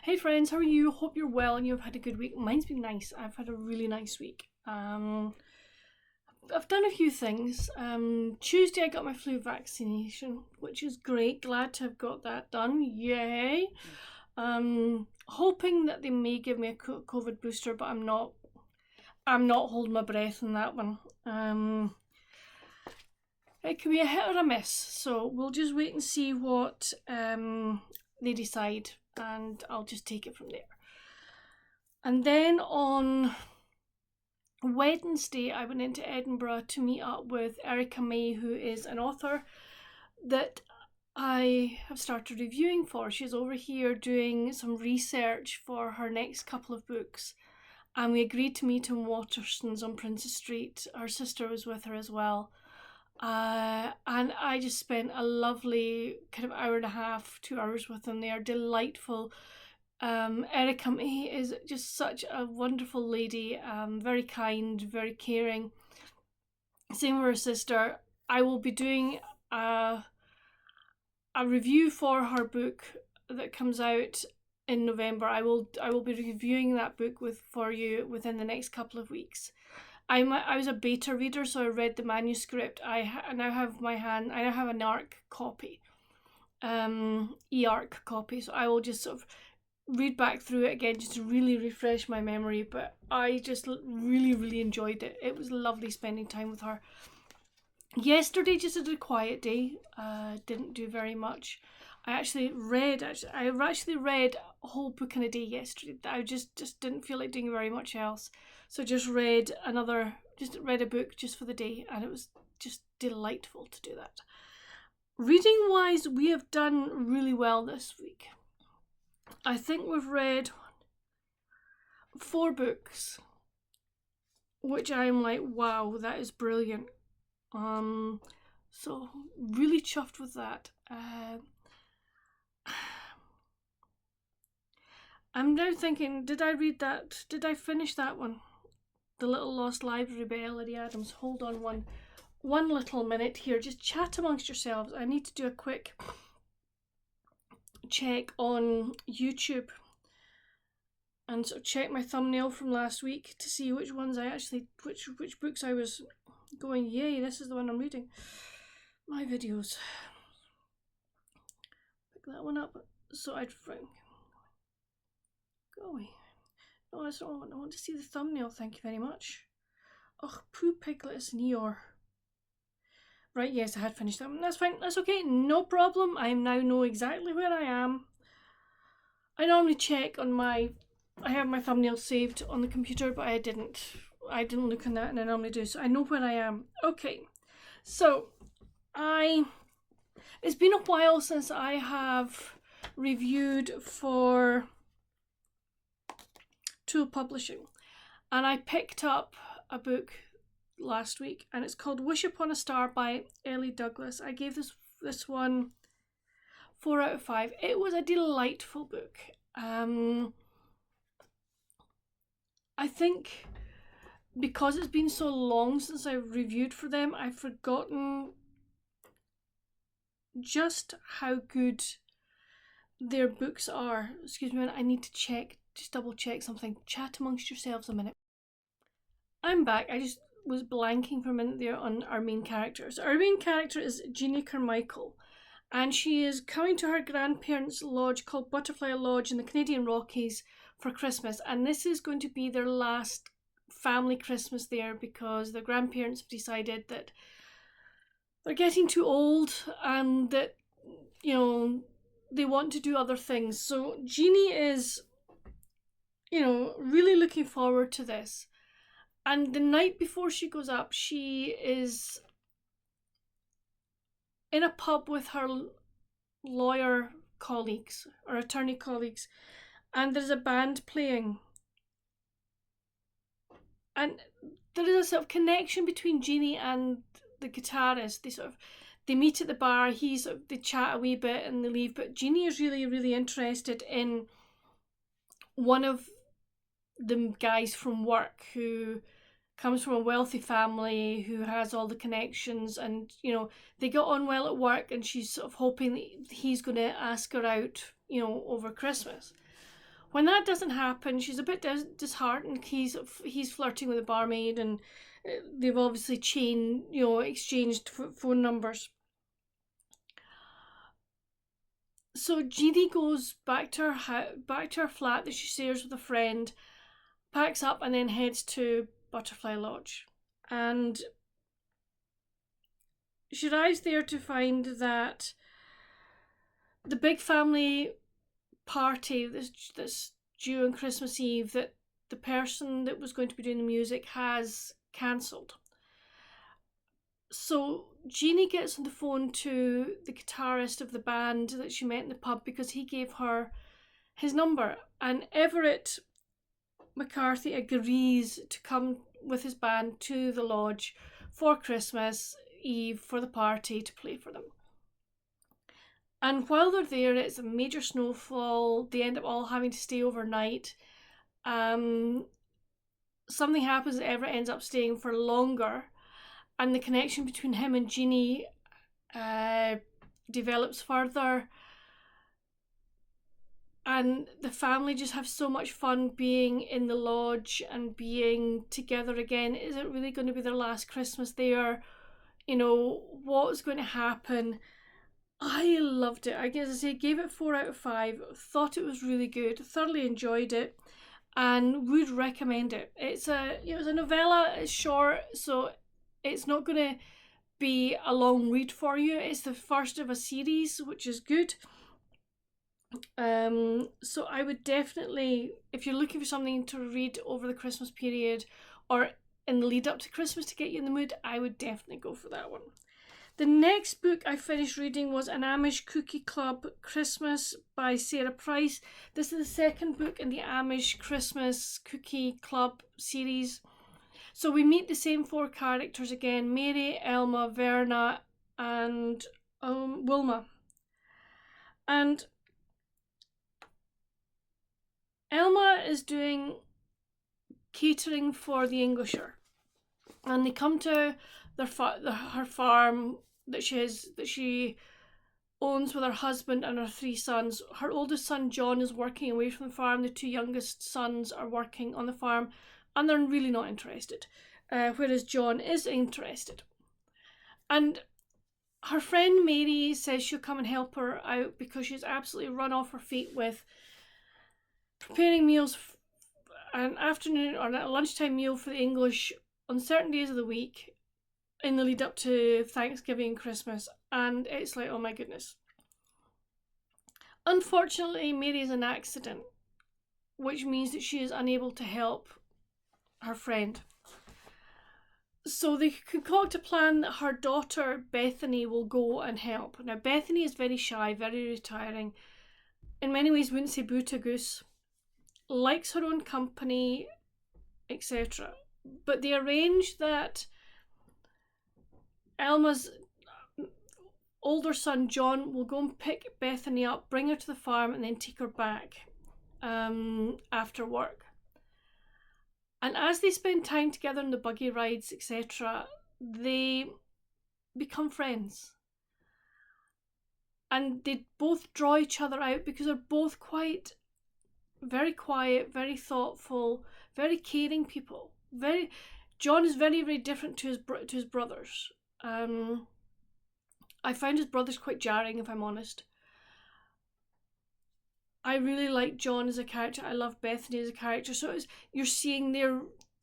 Hey friends, how are you? Hope you're well and you've had a good week. Mine's been nice. I've had a really nice week. I've done a few things. Tuesday I got my flu vaccination, which is great. Glad to have got that done. Yay! Hoping that they may give me a COVID booster, but I'm not. I'm not holding my breath on that one. It can be a hit or a miss, so we'll just wait and see what they decide, and I'll just take it from there. And then on Wednesday, I went into Edinburgh to meet up with Eryn, who is an author that I have started reviewing for. She's over here doing some research for her next couple of books, and we agreed to meet in Waterstones on Princess Street. Her sister was with her as well. And I just spent a lovely kind of hour and a half, 2 hours with them. They are delightful. Eryn is just such a wonderful lady, very kind, very caring. Same with her sister. I will be doing a review for her book that comes out in November. I will be reviewing that book for you within the next couple of weeks. I was a beta reader, so I read the manuscript. I now have an ARC copy, e-ARC copy. So I will just sort of read back through it again just to really refresh my memory. But I just really, really enjoyed it. It was lovely spending time with her. Yesterday just did a quiet day. Didn't do very much. I actually read a whole book in a day yesterday. I just didn't feel like doing very much else. So just read a book just for the day, and it was just delightful to do that. Reading wise, we have done really well this week. I think we've read 4 books, which I'm like, wow, that is brilliant. So really chuffed with that. I'm now thinking, did I read that? Did I finish that one? The Little Lost Library by Ellery Adams. Hold on one little minute here. Just chat amongst yourselves. I need to do a quick check on YouTube and sort of check my thumbnail from last week to see which ones which books I was going, yay, this is the one I'm reading. My videos. Pick that one up. So I'd go away. No, that's not what I want. I want to see the thumbnail, thank you very much. Oh, Pooh Piglet is Neor. Right, yes, I had finished that one. That's fine, that's okay, no problem. I now know exactly where I am. I normally check on I have my thumbnail saved on the computer, but I didn't look on that, and I normally do, so I know where I am. Okay, so it's been a while since I have reviewed for Tool Publishing, and I picked up a book last week, and it's called Wish Upon a Star by Elle Douglas. I gave this one 4 out of 5. It was a delightful book. I think because it's been so long since I reviewed for them, I've forgotten just how good their books are. Excuse me, I need to just double check something. Chat amongst yourselves a minute. I'm back. I just was blanking for a minute there on our main character. So our main character is Jeannie Carmichael, and she is coming to her grandparents' lodge called Butterfly Lodge in the Canadian Rockies for Christmas, and this is going to be their last family Christmas there because their grandparents have decided that they're getting too old and that, you know, they want to do other things. So Jeannie is, you know, really looking forward to this. And the night before she goes up, she is in a pub with her lawyer colleagues or attorney colleagues, and there's a band playing. And there is a sort of connection between Jeannie and the guitarist. They meet at the bar, they chat a wee bit and they leave, but Jeannie is really, really interested in one of the guys from work who comes from a wealthy family, who has all the connections, and, you know, they got on well at work, and she's sort of hoping that he's going to ask her out, you know, over Christmas. When that doesn't happen, she's a bit disheartened. He's flirting with the barmaid, and they've obviously exchanged phone numbers. So Jeannie goes back to her flat that she shares with a friend, packs up, and then heads to Butterfly Lodge. And she arrives there to find that the big family party that's due on Christmas Eve, that the person that was going to be doing the music has cancelled. So Jeannie gets on the phone to the guitarist of the band that she met in the pub because he gave her his number, and Everett McCarthy agrees to come with his band to the lodge for Christmas Eve for the party to play for them. And while they're there, it's a major snowfall. They end up all having to stay overnight. Something happens that Everett ends up staying for longer, and the connection between him and Jeannie develops further. And the family just have so much fun being in the lodge and being together again. Is it really going to be their last Christmas there? What's going to happen? I loved it. I guess I say gave it 4 out of 5. Thought it was really good. Thoroughly enjoyed it, and would recommend it. It's a novella. It's short, so it's not going to be a long read for you. It's the first of a series, which is good. So I would definitely, if you're looking for something to read over the Christmas period or in the lead up to Christmas to get you in the mood, I would definitely go for that one. The next book I finished reading was An Amish Cookie Club Christmas by Sarah Price. This is the second book in the Amish Christmas Cookie Club series. So we meet the same 4 characters again: Mary, Elma, Verna, and Wilma. And Elma is doing catering for the Englisher, and they come to her farm that she owns with her husband and her 3 sons. Her oldest son John is working away from the farm. The 2 youngest sons are working on the farm, and they're really not interested, whereas John is interested. And her friend Mary says she'll come and help her out because she's absolutely run off her feet with preparing meals, an afternoon or a lunchtime meal for the English on certain days of the week in the lead up to Thanksgiving and Christmas. And it's like, oh my goodness. Unfortunately, Mary is an accident, which means that she is unable to help her friend. So they concoct a plan that her daughter Bethany will go and help. Now Bethany is very shy, very retiring, in many ways wouldn't say boo to goose, likes her own company, etc. But they arrange that Elma's older son John will go and pick Bethany up, bring her to the farm, and then take her back after work. And as they spend time together on the buggy rides, etc., they become friends. And they both draw each other out because they're both very quiet, very thoughtful, very caring people. John is very, very different to his brothers. I found his brothers quite jarring, if I'm honest. I really like John as a character. I love Bethany as a character. So you're seeing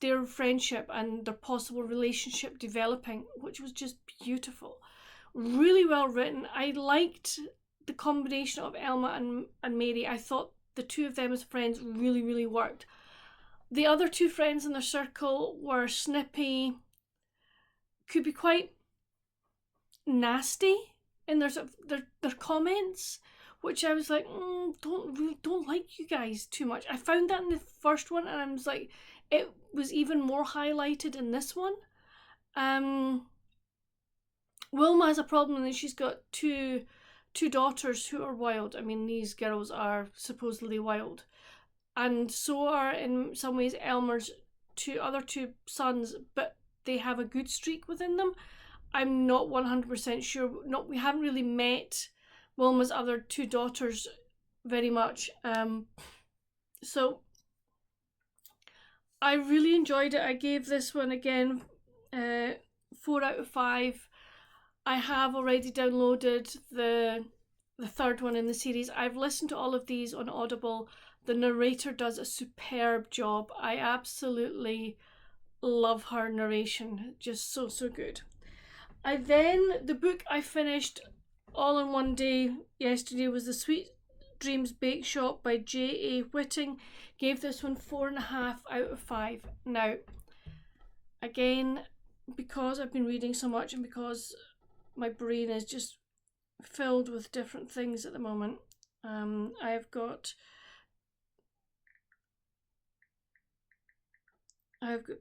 their friendship and their possible relationship developing, which was just beautiful. Really well written. I liked the combination of Elma and Mary. I thought the 2 of them as friends really, really worked. The other 2 friends in their circle were snippy, could be quite nasty in their comments, which I was like, don't like you guys too much. I found that in the first one, and I was like, it was even more highlighted in this one. Wilma has a problem that she's got two daughters who are wild. I mean, these girls are supposedly wild, and so are in some ways Elmer's other two sons, but they have a good streak within them. I'm not 100% sure. We haven't really met Wilma's other 2 daughters very much. So I really enjoyed it. I gave this one again 4 out of 5. I have already downloaded the third one in the series. I've listened to all of these on Audible. The narrator does a superb job. I absolutely love her narration. Just so good. The book I finished all in one day yesterday was The Sweet Dreams Bake Shop by J.A. Whitting. Gave this one 4.5 out of 5. Now, again, because I've been reading so much and because my brain is just filled with different things at the moment, I've got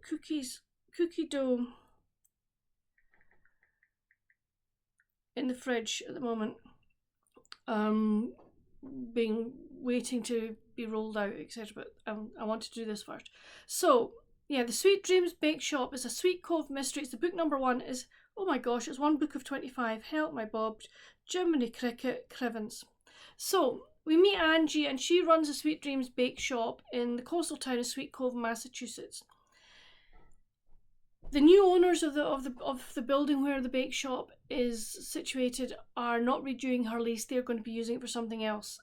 cookie dough in the fridge at the moment, waiting to be rolled out, etc. But I want to do this first. So yeah, The Sweet Dreams Bake Shop is a Sweet Cove mystery. It's the book number 1. Is, oh my gosh, it's one book of 25. Help my bob, Jiminy Cricket, Crivens. So we meet Angie, and she runs a Sweet Dreams Bake Shop in the coastal town of Sweet Cove, Massachusetts. The new owners of the building where the bake shop is situated are not redoing her lease. They're going to be using it for something else.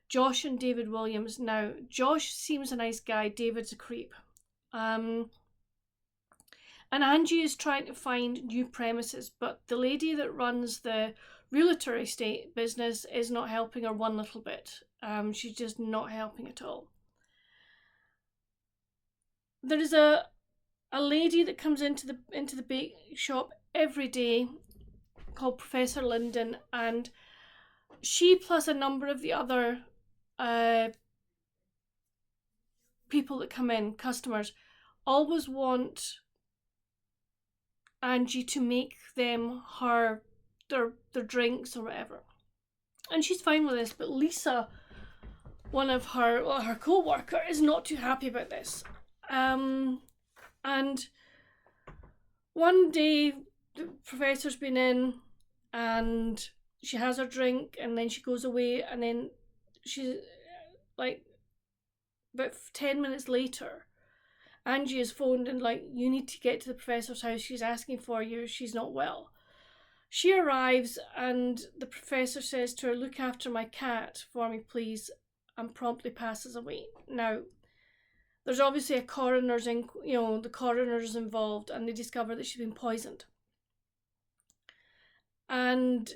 Josh and David Williams. Now, Josh seems a nice guy. David's a creep. And Angie is trying to find new premises, but the lady that runs the realtor estate business is not helping her one little bit. She's just not helping at all. There is a lady that comes into the bake shop every day called Professor Linden, and she plus a number of the other people that come in, customers, always want Angie to make them their drinks or whatever. And she's fine with this, but Lisa, one of her co-worker, is not too happy about this. And one day the professor's been in and she has her drink and then she goes away, and then she's like, about 10 minutes later, Angie is phoned and like, you need to get to the professor's house, she's asking for you, she's not well. She arrives and the professor says to her, look after my cat for me please, and promptly passes away. Now, there's obviously a the coroner's involved, and they discover that she's been poisoned. And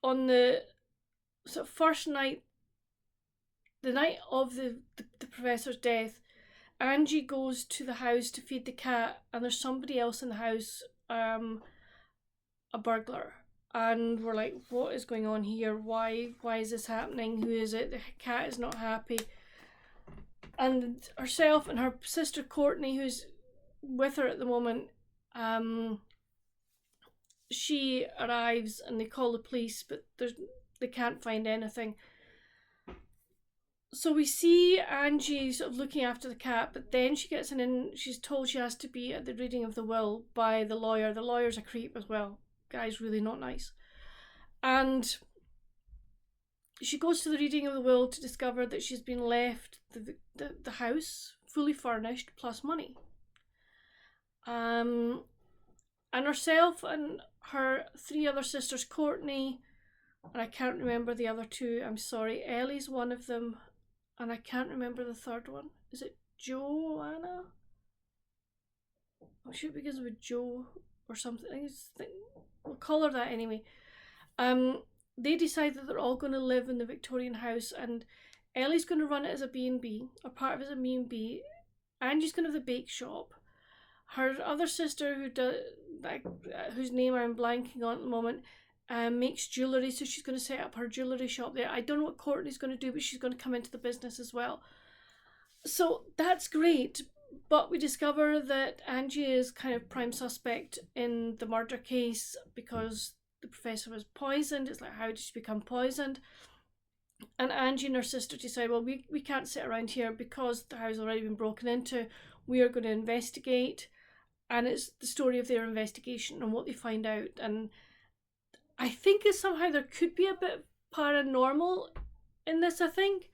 on the sort of first night, the night of the professor's death, Angie goes to the house to feed the cat, and there's somebody else in the house, a burglar. And we're like, what is going on here? Why is this happening? Who is it? The cat is not happy. And herself and her sister Courtney, who's with her at the moment, she arrives and they call the police, but they can't find anything. So we see Angie sort of looking after the cat, but then she gets she's told she has to be at the reading of the will by the lawyer. The lawyer's a creep as well. Guy's really not nice. And she goes to the reading of the will to discover that she's been left the house fully furnished plus money. And herself and her 3 other sisters, Courtney, and I can't remember the other 2, I'm sorry, Ellie's one of them, and I can't remember the third one. Is it Joanna? I'm sure it begins with Joe or something. We'll call her that anyway. They decide that they're all going to live in the Victorian house, and Ellie's going to run it as a B&B, or part of it as a B&B. Angie's going to have the bake shop. Her other sister, whose name I'm blanking on at the moment, makes jewellery, so she's going to set up her jewellery shop there. I don't know what Courtney's going to do, but she's going to come into the business as well. So that's great, but we discover that Angie is kind of prime suspect in the murder case because the professor was poisoned. It's like, how did she become poisoned? And Angie and her sister decide, well, we can't sit around here because the house has already been broken into. We are going to investigate. And it's the story of their investigation and what they find out. And I think somehow there could be a bit paranormal in this, I think.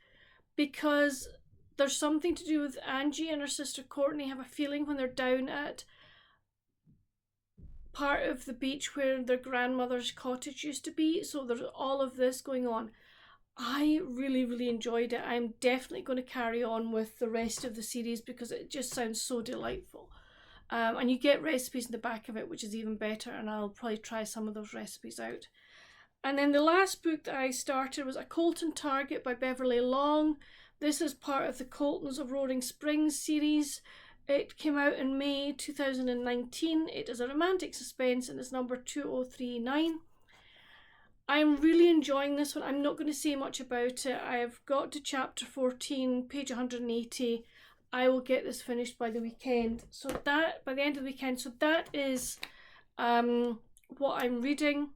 because there's something to do with Angie and her sister Courtney have a feeling when they're down at part of the beach where their grandmother's cottage used to be. So there's all of this going on. I really, really enjoyed it. I'm definitely going to carry on with the rest of the series because it just sounds so delightful. And you get recipes in the back of it, which is even better, and I'll probably try some of those recipes out. And then the last book that I started was A Colton Target by Beverly Long. This is part of the Coltons of Roaring Springs series. It came out in May 2019. It is a romantic suspense and it's number 2039. I'm really enjoying this one. I'm not going to say much about it. I've got to chapter 14, page 180. I will get this finished by the weekend. So that, by the end of the weekend, so that is what I'm reading.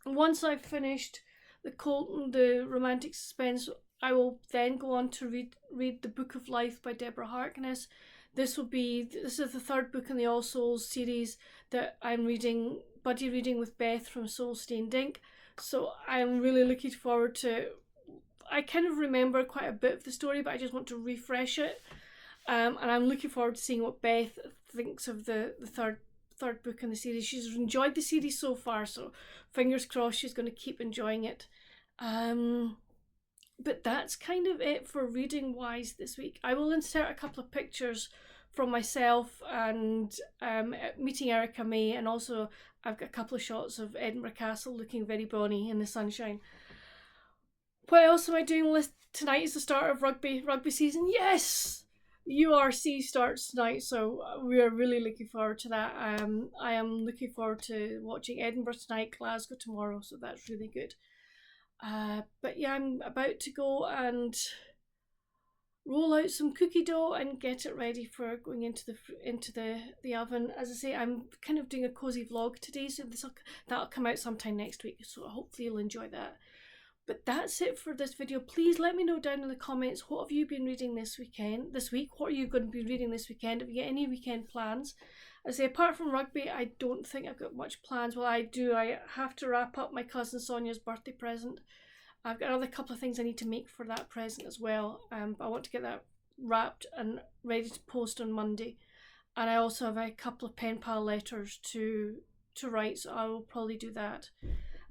Once I've finished the Colton, the romantic suspense, I will then go on to read The Book of Life by Deborah Harkness. This is the third book in the All Souls series that I'm reading, buddy reading with Beth from Soul Stained Ink. So I'm really looking forward to. I kind of remember quite a bit of the story, but I just want to refresh it. And I'm looking forward to seeing what Beth thinks of the third book in the series. She's enjoyed the series so far, so fingers crossed she's going to keep enjoying it. But that's kind of it for reading wise this week. I will insert a couple of pictures from myself and meeting Erica May, and also I've got a couple of shots of Edinburgh Castle looking very bonny in the sunshine. What else am I doing? Tonight is the start of rugby season. Yes! URC starts tonight, so we are really looking forward to that. I am looking forward to watching Edinburgh tonight, Glasgow tomorrow, so that's really good. But yeah, I'm about to go and roll out some cookie dough and get it ready for going into the oven. As I say, I'm kind of doing a cozy vlog today, so that'll come out sometime next week, so hopefully you'll enjoy that. But that's it for this video. Please let me know down in the comments, what have you been reading this week? What are you going to be reading this weekend? Have you got any weekend plans? I say, apart from rugby, I don't think I've got much plans. Well, I do. I have to wrap up my cousin Sonia's birthday present. I've got another couple of things I need to make for that present as well. But I want to get that wrapped and ready to post on Monday. And I also have a couple of pen pal letters to write, so I will probably do that.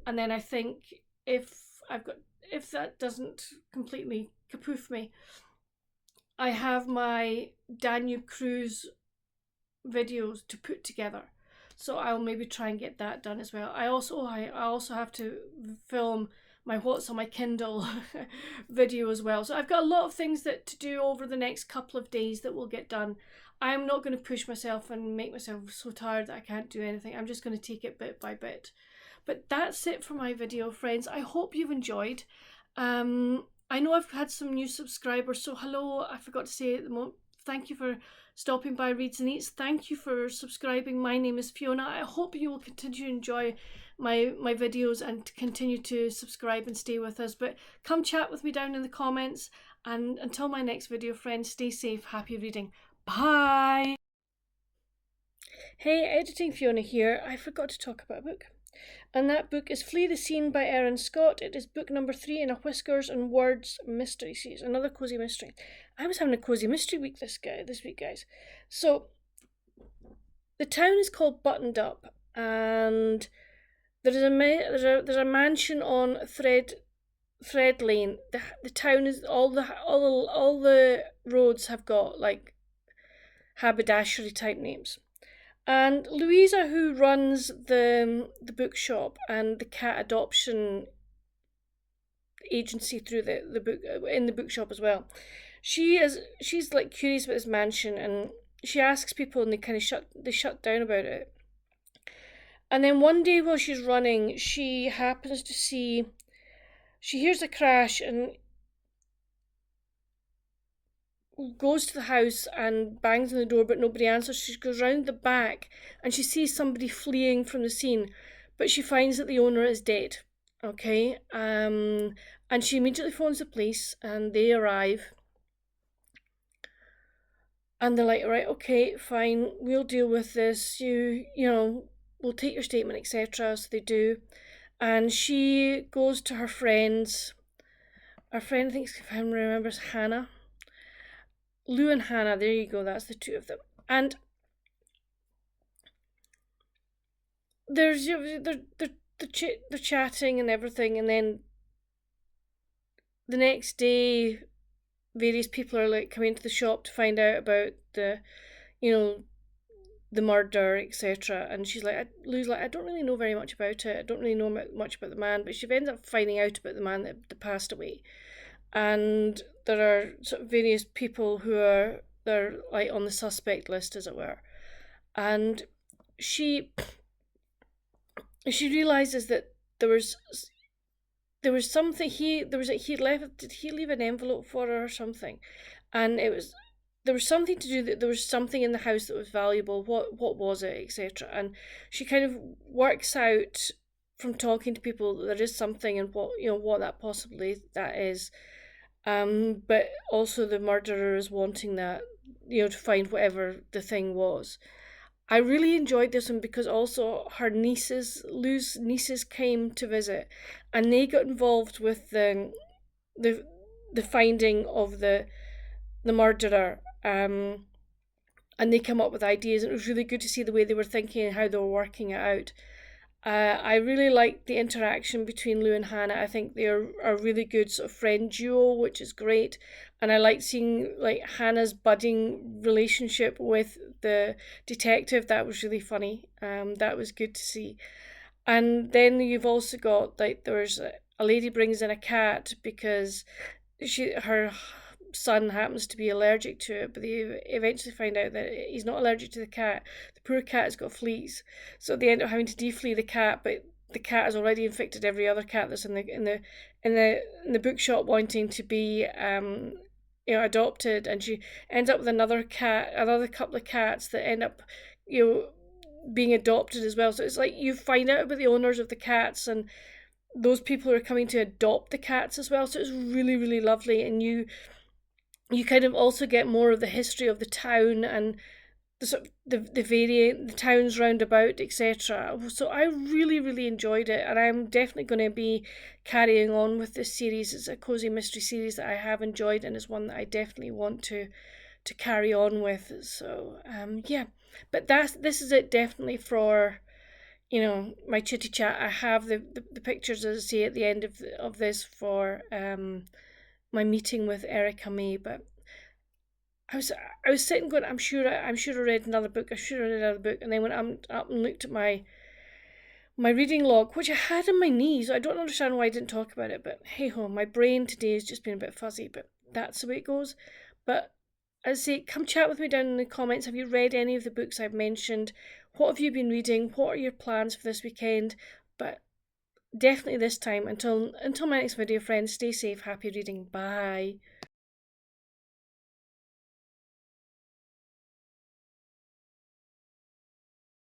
And then I think if that doesn't completely kapoof me, I have my Danube cruise videos to put together, so I'll maybe try and get that done as well. I also have to film my What's on my Kindle video as well. So I've got a lot of things to do over the next couple of days that will get done. I'm not going to push myself and make myself so tired that I can't do anything. I'm just going to take it bit by bit. But that's it for my video, friends. I hope you've enjoyed. I know I've had some new subscribers, so hello, I forgot to say at the moment, thank you for stopping by Reads and Eats. Thank you for subscribing. My name is Fiona. I hope you will continue to enjoy my videos and continue to subscribe and stay with us. But come chat with me down in the comments. And until my next video, friends, stay safe. Happy reading. Bye. Hey, Editing Fiona here. I forgot to talk about a book. And that book is Flee the Scene by Eryn Scott. It is book number 3 in a Whiskers and Words mystery series. Another cozy mystery. I was having a cozy mystery week this week, guys. So, the town is called Buttoned Up, and there's a mansion on Thread Lane. The town is all the roads have got like haberdashery type names. And Louisa, who runs the bookshop and the cat adoption agency through the book in the bookshop as well, she's like curious about this mansion, and she asks people, and they shut down about it. And then one day while she's running, she hears a crash and goes to the house and bangs on the door, but nobody answers. She goes round the back and she sees somebody fleeing from the scene, but she finds that the owner is dead. Okay, and she immediately phones the police, and they arrive, and they're like, right, okay, fine, we'll deal with this. We'll take your statement, etc. So they do, and she goes to her friends. our friend, I think if I remembers, Hannah. Lou and Hannah, there you go, that's the two of them. And they're chatting and everything, and then the next day various people are like coming to the shop to find out about the murder, etc. And Lou's like, I don't really know very much about it. I don't really know much about the man, but she ends up finding out about the man that passed away. And there are sort of various people they're like on the suspect list, as it were. And she realizes that there was something did he leave an envelope for her or something? And there was something to do that there was something in the house that was valuable. What was it, etc. And she kind of works out from talking to people that there is something, and what that possibly that is. But also the murderer is wanting that, to find whatever the thing was. I really enjoyed this one because also Lou's nieces came to visit, and they got involved with the finding of the murderer. And they come up with ideas, and it was really good to see the way they were thinking and how they were working it out. I really liked the interaction between Lou and Hannah. I think they're a really good sort of friend duo, which is great. And I liked seeing like Hannah's budding relationship with the detective. That was really funny. That was good to see. And then you've also got like there's a lady brings in a cat because her son happens to be allergic to it, but they eventually find out that he's not allergic to the cat. The poor cat has got fleas, so they end up having to deflea the cat, but the cat has already infected every other cat that's in the bookshop wanting to be adopted, and she ends up with another couple of cats that end up being adopted as well. So it's like you find out about the owners of the cats and those people who are coming to adopt the cats as well. So it's really, really lovely, and you kind of also get more of the history of the town and the towns round about, etc. So I really, really enjoyed it, and I'm definitely going to be carrying on with this series. It's a cozy mystery series that I have enjoyed, and is one that I definitely want to carry on with. So yeah, but this is it definitely for my chitty chat. I have the pictures, as I say, at the end of this for my meeting with Erica May. But I was sitting going, I'm sure I read another book. And then went up and looked at my reading log, which I had in my knees. I don't understand why I didn't talk about it, but hey ho, my brain today has just been a bit fuzzy, but that's the way it goes. But as I say, come chat with me down in the comments. Have you read any of the books I've mentioned? What have you been reading? What are your plans for this weekend? But definitely this time, until my next video, friends, stay safe, happy reading, bye.